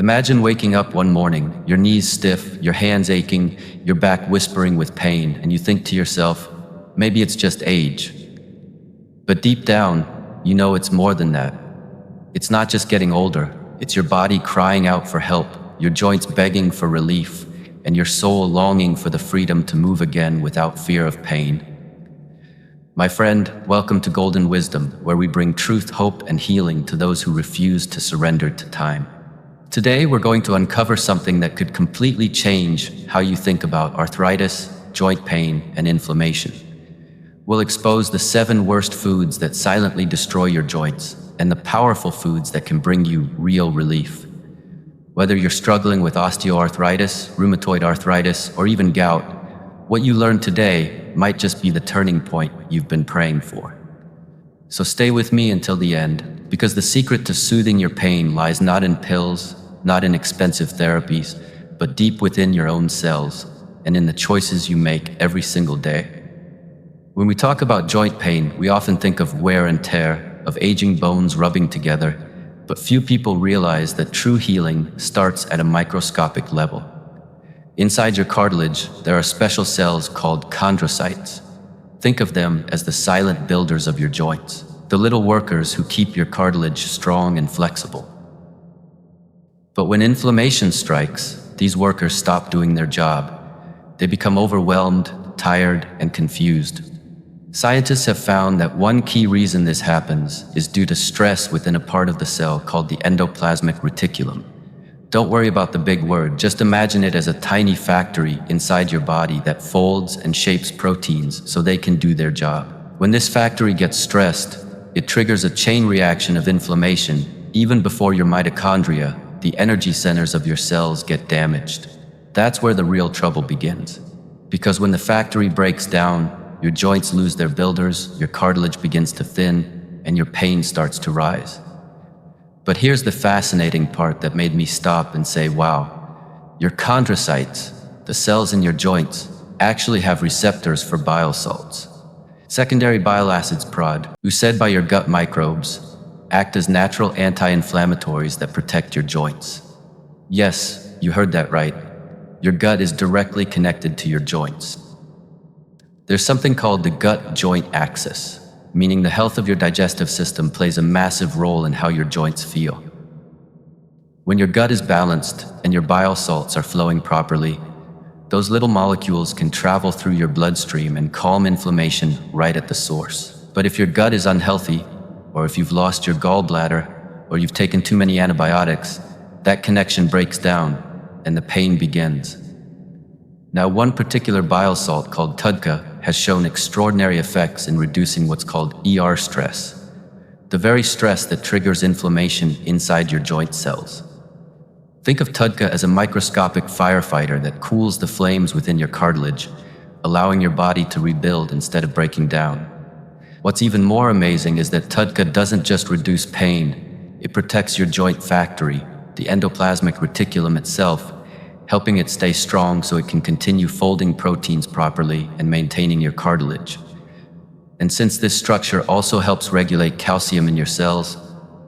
Imagine waking up one morning, your knees stiff, your hands aching, your back whispering with pain, and you think to yourself, maybe it's just age. But deep down, you know it's more than that. It's not just getting older, it's your body crying out for help, your joints begging for relief, and your soul longing for the freedom to move again without fear of pain. My friend, welcome to Golden Wisdom, where we bring truth, hope, and healing to those who refuse to surrender to time. Today, we're going to uncover something that could completely change how you think about arthritis, joint pain, and inflammation. We'll expose the 7 worst foods that silently destroy your joints and the powerful foods that can bring you real relief. Whether you're struggling with osteoarthritis, rheumatoid arthritis, or even gout, what you learn today might just be the turning point you've been praying for. So stay with me until the end, because the secret to soothing your pain lies not in pills, not in expensive therapies, but deep within your own cells and in the choices you make every single day. When we talk about joint pain, we often think of wear and tear, of aging bones rubbing together, but few people realize that true healing starts at a microscopic level. Inside your cartilage, there are special cells called chondrocytes. Think of them as the silent builders of your joints, the little workers who keep your cartilage strong and flexible. But when inflammation strikes, these workers stop doing their job. They become overwhelmed, tired, and confused. Scientists have found that one key reason this happens is due to stress within a part of the cell called the endoplasmic reticulum. Don't worry about the big word, just imagine it as a tiny factory inside your body that folds and shapes proteins so they can do their job. When this factory gets stressed, it triggers a chain reaction of inflammation even before your mitochondria, the energy centers of your cells, get damaged. That's where the real trouble begins. Because when the factory breaks down, your joints lose their builders, your cartilage begins to thin, and your pain starts to rise. But here's the fascinating part that made me stop and say, wow, your chondrocytes, the cells in your joints, actually have receptors for bile salts. Secondary bile acids prod, who said by your gut microbes, act as natural anti-inflammatories that protect your joints. Yes, you heard that right. Your gut is directly connected to your joints. There's something called the gut-joint axis, meaning the health of your digestive system plays a massive role in how your joints feel. When your gut is balanced and your bile salts are flowing properly, those little molecules can travel through your bloodstream and calm inflammation right at the source. But if your gut is unhealthy, or if you've lost your gallbladder, or you've taken too many antibiotics, that connection breaks down and the pain begins. Now, one particular bile salt called TUDCA has shown extraordinary effects in reducing what's called ER stress, the very stress that triggers inflammation inside your joint cells. Think of TUDCA as a microscopic firefighter that cools the flames within your cartilage, allowing your body to rebuild instead of breaking down. What's even more amazing is that TUDCA doesn't just reduce pain, it protects your joint factory, the endoplasmic reticulum itself, helping it stay strong so it can continue folding proteins properly and maintaining your cartilage. And since this structure also helps regulate calcium in your cells,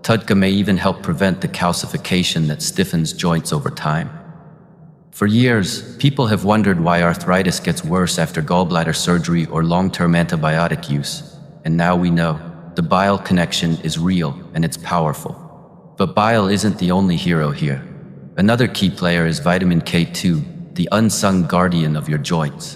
TUDCA may even help prevent the calcification that stiffens joints over time. For years, people have wondered why arthritis gets worse after gallbladder surgery or long-term antibiotic use. And now we know, the bile connection is real and it's powerful. But bile isn't the only hero here. Another key player is vitamin K2, the unsung guardian of your joints.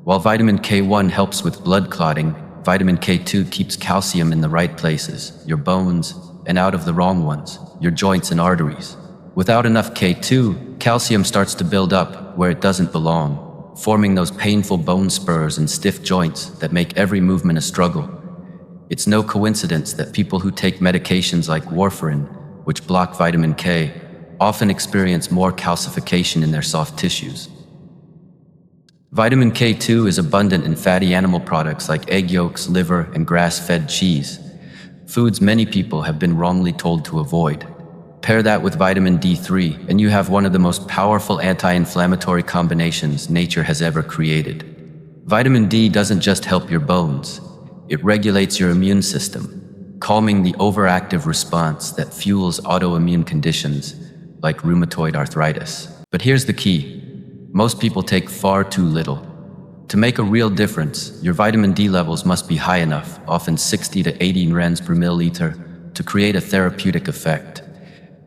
While vitamin K1 helps with blood clotting, vitamin K2 keeps calcium in the right places, your bones, and out of the wrong ones, your joints and arteries. Without enough K2, calcium starts to build up where it doesn't belong, forming those painful bone spurs and stiff joints that make every movement a struggle. It's no coincidence that people who take medications like warfarin, which block vitamin K, often experience more calcification in their soft tissues. Vitamin K2 is abundant in fatty animal products like egg yolks, liver, and grass-fed cheese, foods many people have been wrongly told to avoid. Pair that with vitamin D3, and you have one of the most powerful anti-inflammatory combinations nature has ever created. Vitamin D doesn't just help your bones, it regulates your immune system, calming the overactive response that fuels autoimmune conditions, like rheumatoid arthritis. But here's the key. Most people take far too little. To make a real difference, your vitamin D levels must be high enough, often 60 to 80 Rens per milliliter, to create a therapeutic effect.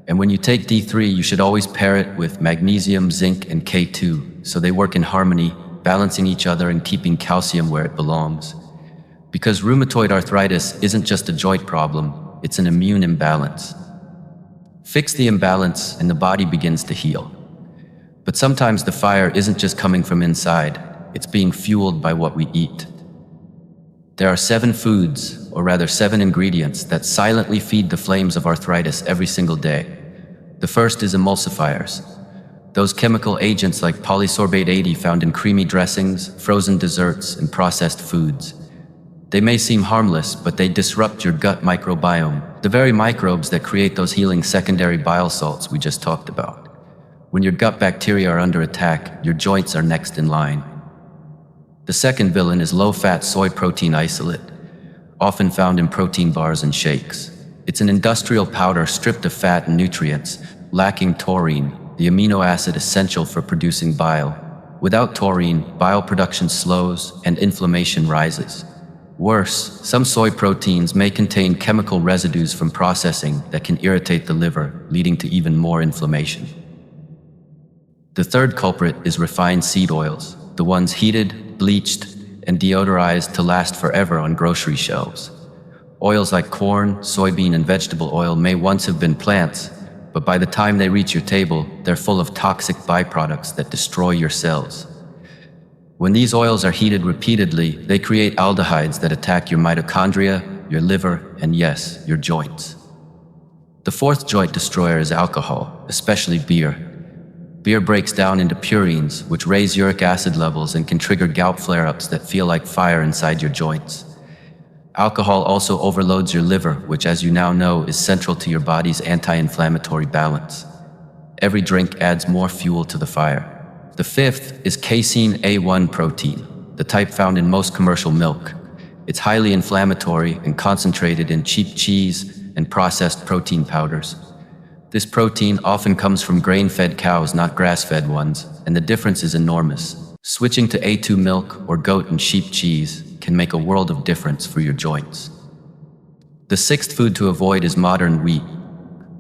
And when you take D3, you should always pair it with magnesium, zinc, and K2, so they work in harmony, balancing each other and keeping calcium where it belongs. Because rheumatoid arthritis isn't just a joint problem, it's an immune imbalance. Fix the imbalance and the body begins to heal. But sometimes the fire isn't just coming from inside, it's being fueled by what we eat. There are 7 foods, or rather 7 ingredients, that silently feed the flames of arthritis every single day. The first is emulsifiers. Those chemical agents like polysorbate 80 found in creamy dressings, frozen desserts, and processed foods. They may seem harmless, but they disrupt your gut microbiome, the very microbes that create those healing secondary bile salts we just talked about. When your gut bacteria are under attack, your joints are next in line. The second villain is low-fat soy protein isolate, often found in protein bars and shakes. It's an industrial powder stripped of fat and nutrients, lacking taurine, the amino acid essential for producing bile. Without taurine, bile production slows and inflammation rises. Worse, some soy proteins may contain chemical residues from processing that can irritate the liver, leading to even more inflammation. The third culprit is refined seed oils, the ones heated, bleached, and deodorized to last forever on grocery shelves. Oils like corn, soybean, and vegetable oil may once have been plants, but by the time they reach your table, they're full of toxic byproducts that destroy your cells. When these oils are heated repeatedly, they create aldehydes that attack your mitochondria, your liver, and yes, your joints. The fourth joint destroyer is alcohol, especially beer. Beer breaks down into purines, which raise uric acid levels and can trigger gout flare-ups that feel like fire inside your joints. Alcohol also overloads your liver, which, as you now know, is central to your body's anti-inflammatory balance. Every drink adds more fuel to the fire. The fifth is casein A1 protein, the type found in most commercial milk. It's highly inflammatory and concentrated in cheap cheese and processed protein powders. This protein often comes from grain-fed cows, not grass-fed ones, and the difference is enormous. Switching to A2 milk or goat and sheep cheese can make a world of difference for your joints. The sixth food to avoid is modern wheat.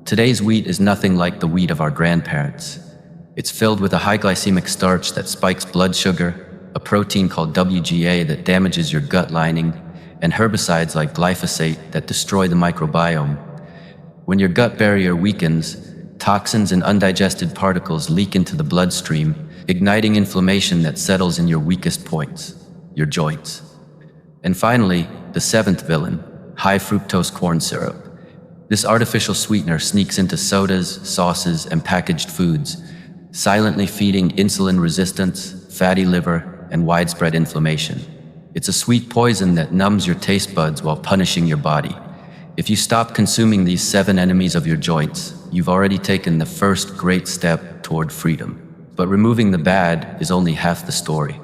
Today's wheat is nothing like the wheat of our grandparents. It's filled with a high glycemic starch that spikes blood sugar, a protein called WGA that damages your gut lining, and herbicides like glyphosate that destroy the microbiome. When your gut barrier weakens, toxins and undigested particles leak into the bloodstream, igniting inflammation that settles in your weakest points, your joints. And finally, the seventh villain, high fructose corn syrup. This artificial sweetener sneaks into sodas, sauces, and packaged foods, silently feeding insulin resistance, fatty liver, and widespread inflammation. It's a sweet poison that numbs your taste buds while punishing your body. If you stop consuming these 7 enemies of your joints, you've already taken the first great step toward freedom. But removing the bad is only half the story.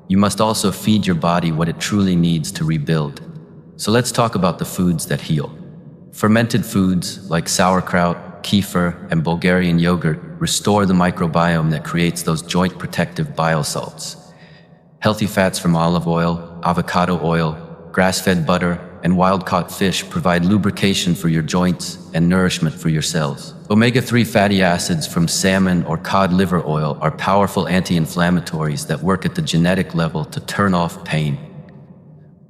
You must also feed your body what it truly needs to rebuild. So let's talk about the foods that heal. Fermented foods like sauerkraut, kefir, and Bulgarian yogurt restore the microbiome that creates those joint-protective bile salts. Healthy fats from olive oil, avocado oil, grass-fed butter, and wild-caught fish provide lubrication for your joints and nourishment for your cells. Omega-3 fatty acids from salmon or cod liver oil are powerful anti-inflammatories that work at the genetic level to turn off pain.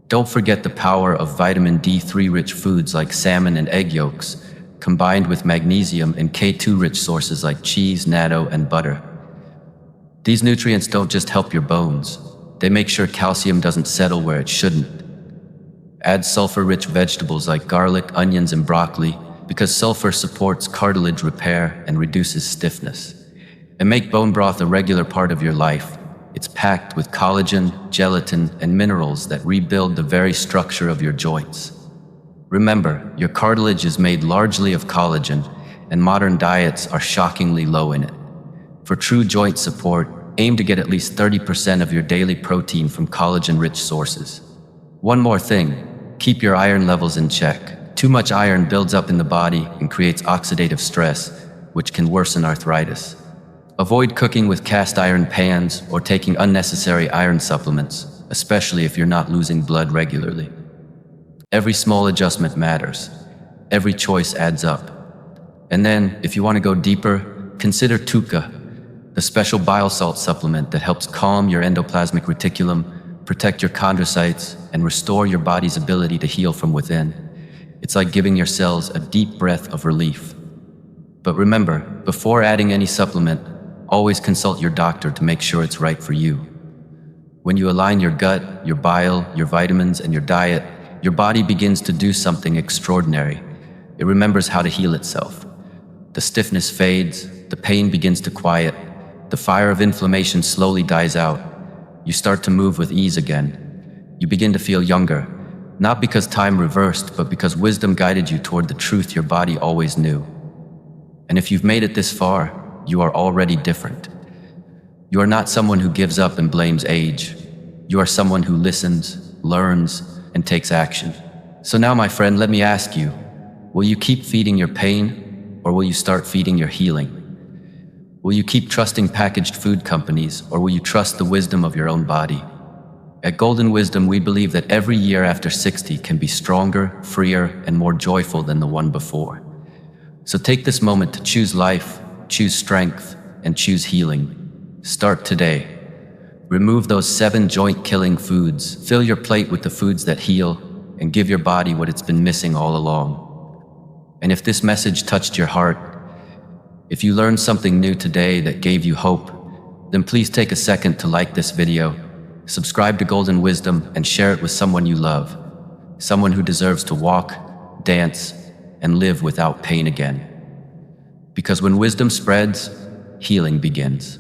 Don't forget the power of vitamin D3-rich foods like salmon and egg yolks, combined with magnesium and K2-rich sources like cheese, natto, and butter. These nutrients don't just help your bones, they make sure calcium doesn't settle where it shouldn't. Add sulfur-rich vegetables like garlic, onions, and broccoli because sulfur supports cartilage repair and reduces stiffness. And make bone broth a regular part of your life. It's packed with collagen, gelatin, and minerals that rebuild the very structure of your joints. Remember, your cartilage is made largely of collagen, and modern diets are shockingly low in it. For true joint support, aim to get at least 30% of your daily protein from collagen-rich sources. One more thing, keep your iron levels in check. Too much iron builds up in the body and creates oxidative stress, which can worsen arthritis. Avoid cooking with cast iron pans or taking unnecessary iron supplements, especially if you're not losing blood regularly. Every small adjustment matters. Every choice adds up. And then, if you want to go deeper, consider TUDCA, the special bile salt supplement that helps calm your endoplasmic reticulum, protect your chondrocytes, and restore your body's ability to heal from within. It's like giving your cells a deep breath of relief. But remember, before adding any supplement, always consult your doctor to make sure it's right for you. When you align your gut, your bile, your vitamins, and your diet, your body begins to do something extraordinary. It remembers how to heal itself. The stiffness fades, the pain begins to quiet, the fire of inflammation slowly dies out. You start to move with ease again. You begin to feel younger, not because time reversed, but because wisdom guided you toward the truth your body always knew. And if you've made it this far, you are already different. You are not someone who gives up and blames age. You are someone who listens, learns, and takes action. So now, my friend, let me ask you, will you keep feeding your pain, or will you start feeding your healing? Will you keep trusting packaged food companies, or will you trust the wisdom of your own body? At Golden Wisdom, we believe that every year after 60 can be stronger, freer, and more joyful than the one before. So take this moment to choose life, choose strength, and choose healing. Start today. Remove those 7 joint-killing foods, fill your plate with the foods that heal, and give your body what it's been missing all along. And if this message touched your heart, if you learned something new today that gave you hope, then please take a second to like this video, subscribe to Golden Wisdom, and share it with someone you love, someone who deserves to walk, dance, and live without pain again. Because when wisdom spreads, healing begins.